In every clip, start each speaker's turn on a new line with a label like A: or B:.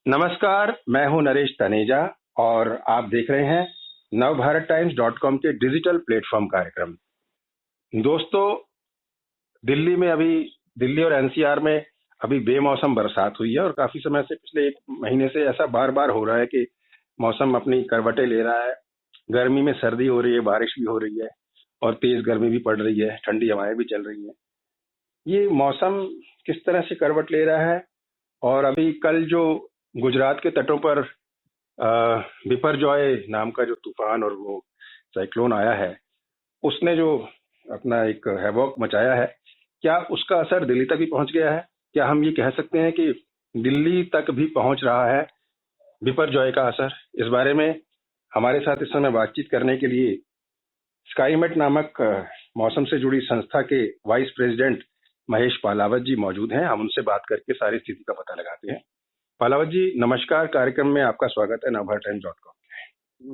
A: नमस्कार, मैं हूं नरेश तनेजा और आप देख रहे हैं navbharattimes.com के डिजिटल प्लेटफॉर्म कार्यक्रम। दोस्तों, दिल्ली और एनसीआर में अभी बेमौसम बरसात हुई है और काफी समय से पिछले एक महीने से ऐसा बार बार हो रहा है कि मौसम अपनी करवटें ले रहा है। गर्मी में सर्दी हो रही है, बारिश भी हो रही है और तेज गर्मी भी पड़ रही है, ठंडी हवाएं भी चल रही हैं। ये मौसम किस तरह से करवट ले रहा है और अभी कल जो गुजरात के तटों पर बिपरजॉय नाम का जो तूफान और वो साइक्लोन आया है, उसने जो अपना एक हैवॉक मचाया है, क्या उसका असर दिल्ली तक भी पहुंच गया है? क्या हम ये कह सकते हैं कि दिल्ली तक भी पहुंच रहा है बिपरजॉय का असर? इस बारे में हमारे साथ इस समय बातचीत करने के लिए स्काईमेट नामक मौसम से जुड़ी संस्था के वाइस प्रेसिडेंट महेश पालावत जी मौजूद हैं। हम उनसे बात करके सारी स्थिति का पता लगाते हैं। पालावत जी, नमस्कार। कार्यक्रम में आपका स्वागत है navbharattimes.com।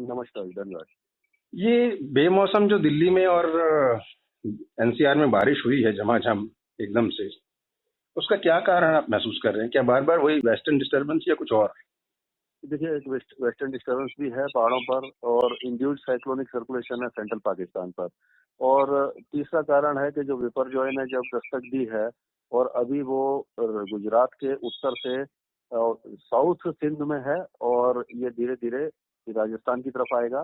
B: नमस्कार, धन्यवाद।
A: ये बेमौसम जो दिल्ली में और एनसीआर में बारिश हुई है झमाझम एकदम से, उसका क्या कारण आप महसूस कर रहे हैं? क्या बार बार वही वेस्टर्न डिस्टर्बेंस या कुछ और?
B: देखिए, एक वेस्टर्न डिस्टर्बेंस भी है पहाड़ों पर और इंड्यूस्ड साइक्लोनिक सर्कुलेशन है सेंट्रल पाकिस्तान पर। और तीसरा कारण है कि जो बिपरजॉय ने जब दस्तक दी है और अभी वो गुजरात के उत्तर से साउथ सिंध में है और ये धीरे धीरे राजस्थान की तरफ आएगा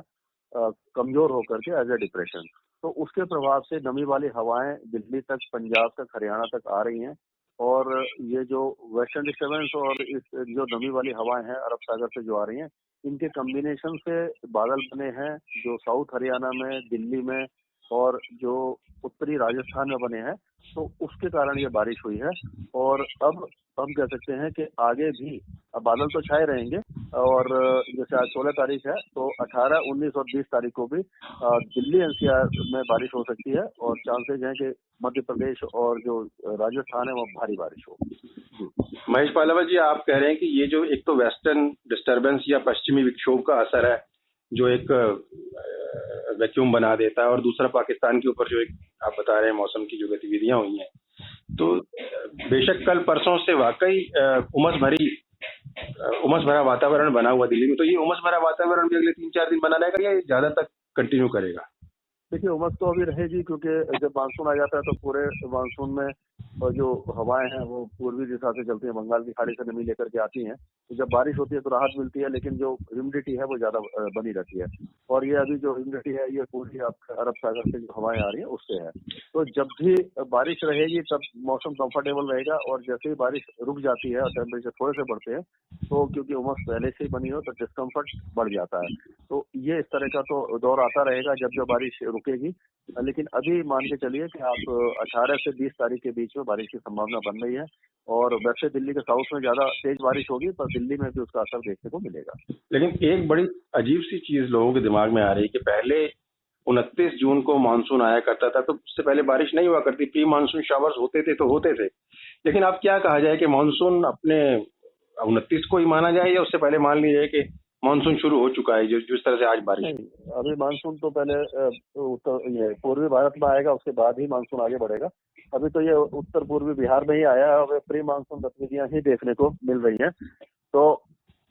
B: कमजोर होकर के एज ए डिप्रेशन। तो उसके प्रभाव से नमी वाली हवाएं दिल्ली तक, पंजाब तक, हरियाणा तक आ रही हैं और ये जो वेस्टर्न डिस्टर्बेंस और इस जो नमी वाली हवाएं हैं अरब सागर से जो आ रही हैं, इनके कॉम्बिनेशन से बादल बने हैं जो साउथ हरियाणा में, दिल्ली में और जो उत्तरी राजस्थान में बने हैं। तो उसके कारण ये बारिश हुई है और अब हम कह सकते हैं कि आगे भी अब बादल तो छाए रहेंगे और जैसे आज 16 तारीख है तो 18, 19 और 20 तारीख को भी दिल्ली एनसीआर में बारिश हो सकती है और चांसेज हैं कि मध्य प्रदेश और जो राजस्थान है वहाँ भारी बारिश हो।
A: महेश पालावत जी, आप कह रहे हैं कि ये जो एक तो वेस्टर्न डिस्टर्बेंस या पश्चिमी विक्षोभ का असर है जो एक वैक्यूम बना देता है, और दूसरा पाकिस्तान के ऊपर जो एक आप बता रहे हैं मौसम की जो गतिविधियां हुई हैं, तो बेशक कल परसों से वाकई उमस भरा वातावरण बना हुआ दिल्ली में। तो ये उमस भरा वातावरण भी अगले 3-4 दिन बना रहेगा या ये ज्यादा तक कंटिन्यू करेगा?
B: देखिए, उमस तो अभी रहेगी क्योंकि जब मानसून आ जाता है तो पूरे मानसून में और जो हवाएं हैं वो पूर्वी दिशा से चलती हैं, बंगाल की खाड़ी से नमी लेकर के आती हैं। तो जब बारिश होती है तो राहत मिलती है, लेकिन जो ह्यूमिडिटी है वो ज्यादा बनी रहती है और ये अभी जो ह्यूमिडिटी है ये पूरी अरब सागर से जो हवाएं आ रही हैं उससे है। तो जब भी बारिश रहेगी तब मौसम कंफर्टेबल रहेगा और जैसे ही बारिश रुक जाती है और टेम्परेचर थोड़े से बढ़ते हैं तो क्योंकि उमस पहले से ही बनी हो तो डिस्कम्फर्ट बढ़ जाता है। तो ये इस तरह का तो दौर आता रहेगा जब बारिश रुकेगी। लेकिन अभी मान के चलिए कि आप 18 से 20 तारीख के बीच में बारिश की संभावना बन रही है और वैसे दिल्ली के साउथ में ज्यादा तेज बारिश होगी पर दिल्ली में भी उसका असर देखने को मिलेगा।
A: लेकिन एक बड़ी अजीब सी चीज लोगों के दिमाग में आ रही है कि पहले 29 जून को मानसून आया करता था, तो उससे पहले बारिश नहीं हुआ करती, प्री मानसून शावर्स होते थे तो होते थे। लेकिन अब क्या कहा जाए कि मानसून अपने 29 को ही माना जाए या उससे पहले मान लीजिए कि मानसून शुरू हो चुका है जिस तरह से आज बारिश?
B: नहीं, अभी मानसून तो पहले ये पूर्वी भारत में आएगा, उसके बाद ही मानसून आगे बढ़ेगा। अभी तो ये उत्तर पूर्वी बिहार में ही आया है और प्री मानसून गतिविधियां ही देखने को मिल रही हैं। तो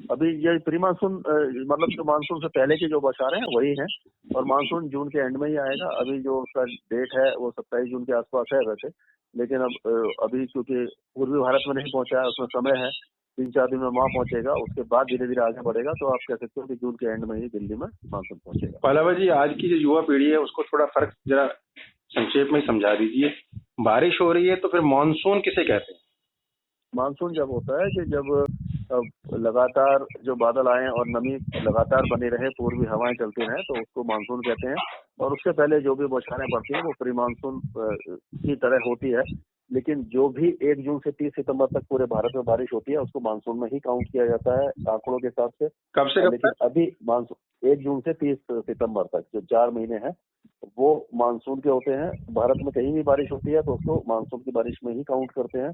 B: अभी ये प्री मानसून मतलब जो मानसून से पहले की जो बौछारें हैं वही हैं और मानसून जून के एंड में ही आएगा। अभी जो उसका डेट है वो 27 जून के आसपास है वैसे, लेकिन अब अभी क्योंकि पूर्वी भारत में नहीं पहुंचा है, उसमें समय है, 3-4 दिन में वहां पहुंचेगा, उसके बाद धीरे धीरे आगे बढ़ेगा। तो आप कह सकते हो कि जून के एंड में ही दिल्ली में मानसून पहुंचेगा।
A: पालावत जी, आज की जो युवा पीढ़ी है उसको थोड़ा फर्क जरा संक्षेप में समझा दीजिए। बारिश हो रही है तो फिर मानसून किसे कहते हैं?
B: मानसून जब होता है कि जब लगातार जो बादल आए और नमी लगातार बनी रहे, पूर्वी हवाएं चलती रहे तो उसको मानसून कहते हैं। और उससे पहले जो भी बौछारें पड़ती हैं वो प्री मानसून की तरह होती है। लेकिन जो भी 1 जून से 30 सितंबर तक पूरे भारत में बारिश होती है उसको मानसून में ही काउंट किया जाता है आंकड़ों के हिसाब से।
A: कब से कब
B: लेकिन अभी मानसून 1 जून से 30 सितंबर तक जो 4 महीने हैं वो मानसून के होते हैं। भारत में कहीं भी बारिश होती है तो उसको मानसून की बारिश में ही काउंट करते हैं।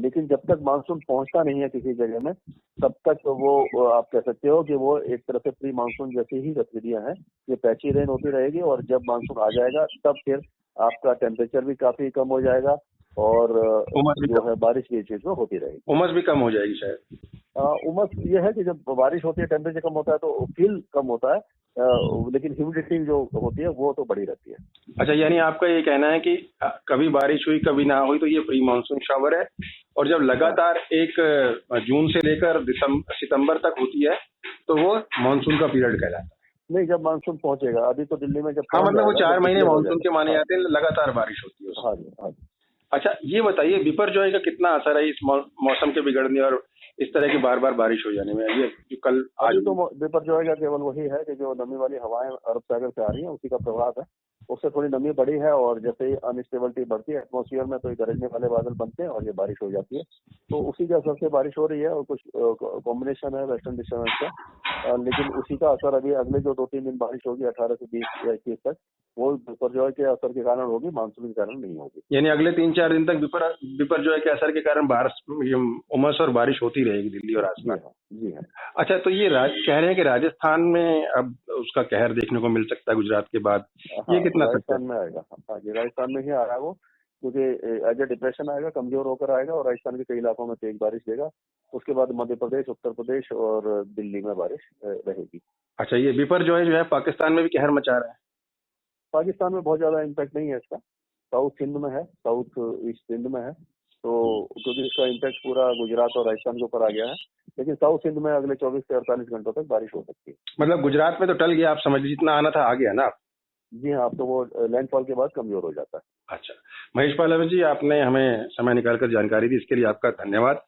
B: लेकिन जब तक मानसून पहुंचता नहीं है किसी जगह में तब तक वो आप कह सकते हो कि वो एक तरह से प्री मानसून जैसी ही गतिविधियां हैं। ये पैची रेन होती रहेगी और जब मानसून आ जाएगा तब फिर आपका टेम्परेचर भी काफी कम हो जाएगा और जो है बारिश भी चीज में होती रहेगी।
A: उमस भी कम हो जाएगी शायद।
B: उमस ये है कि जब बारिश होती है टेम्परेचर कम होता है तो फील कम होता है, लेकिन ह्यूमिडिटी जो होती है वो तो बढ़ी रहती है।
A: अच्छा, यानी आपका ये कहना है कि कभी बारिश हुई कभी ना हुई तो ये प्री मानसून शावर है, और जब लगातार एक जून से लेकर सितंबर तक होती है तो वो मानसून का पीरियड कहलाता है।
B: नहीं, जब मानसून पहुंचेगा, अभी तो दिल्ली में जब
A: हाँ, मतलब वो 4 महीने मानसून के माने
B: हाँ
A: जाते हैं, लगातार बारिश होती है उसमें।
B: हाँ जी, हाँ जी।
A: अच्छा, ये बताइए बिपरजॉय का कितना असर है इस मौसम के बिगड़ने और इस तरह की बार बार बारिश हो जाने में? ये जो कल आज
B: अभी तो बिपरजॉय का केवल वही है कि जो नमी वाली हवाएं अरब सागर से आ रही हैं उसी का प्रभाव है, उससे थोड़ी नमी बढ़ी है, और जैसे ही अनस्टेबिलिटी बढ़ती है एटमॉस्फेयर में तो ये गरजने वाले बादल बनते हैं और ये बारिश हो जाती है। तो उसी के असर से बारिश हो रही है, और कुछ कॉम्बिनेशन है वेस्टर्न डिस्टर्बेंस का, लेकिन उसी का असर अभी अगले जो 2-3 दिन बारिश होगी 18 से 20 या 21 तक, वो बिपरजॉय के असर के कारण होगी, मानसून के कारण नहीं होगी।
A: यानी अगले 3-4 दिन तक बिपरजॉय के असर के कारण उमस और बारिश होती रहेगी दिल्ली और आसपास।
B: जी हाँ।
A: अच्छा, तो ये कह रहे हैं कि राजस्थान में अब उसका कहर देखने को मिल सकता है गुजरात के बाद, ये कितना सच है?
B: राजस्थान में आएगा। हाँ जी, राजस्थान में ही आ रहा है वो, क्योंकि एज ए डिप्रेशन आएगा, कमजोर होकर आएगा और राजस्थान के कई इलाकों में तेज बारिश देगा। उसके बाद मध्य प्रदेश, उत्तर प्रदेश और दिल्ली में बारिश रहेगी।
A: अच्छा, ये बिपरजॉय जो है पाकिस्तान में भी कहर मचा रहा है?
B: पाकिस्तान में बहुत ज्यादा इम्पैक्ट नहीं है इसका, साउथ सिंध में है, साउथ ईस्ट सिंध में है, तो क्योंकि इसका इम्पैक्ट पूरा गुजरात और राजस्थान के ऊपर आ गया है, लेकिन साउथ सिंध में अगले 24 से 48 घंटों तक बारिश हो सकती है।
A: मतलब गुजरात में तो टल गया, आप समझ लीजिए जितना आना था आ गया ना?
B: जी हाँ, अब तो वो लैंडफॉल के बाद कमजोर हो जाता है।
A: अच्छा, महेश पाल जी, आपने हमें समय निकालकर जानकारी दी, इसके लिए आपका धन्यवाद।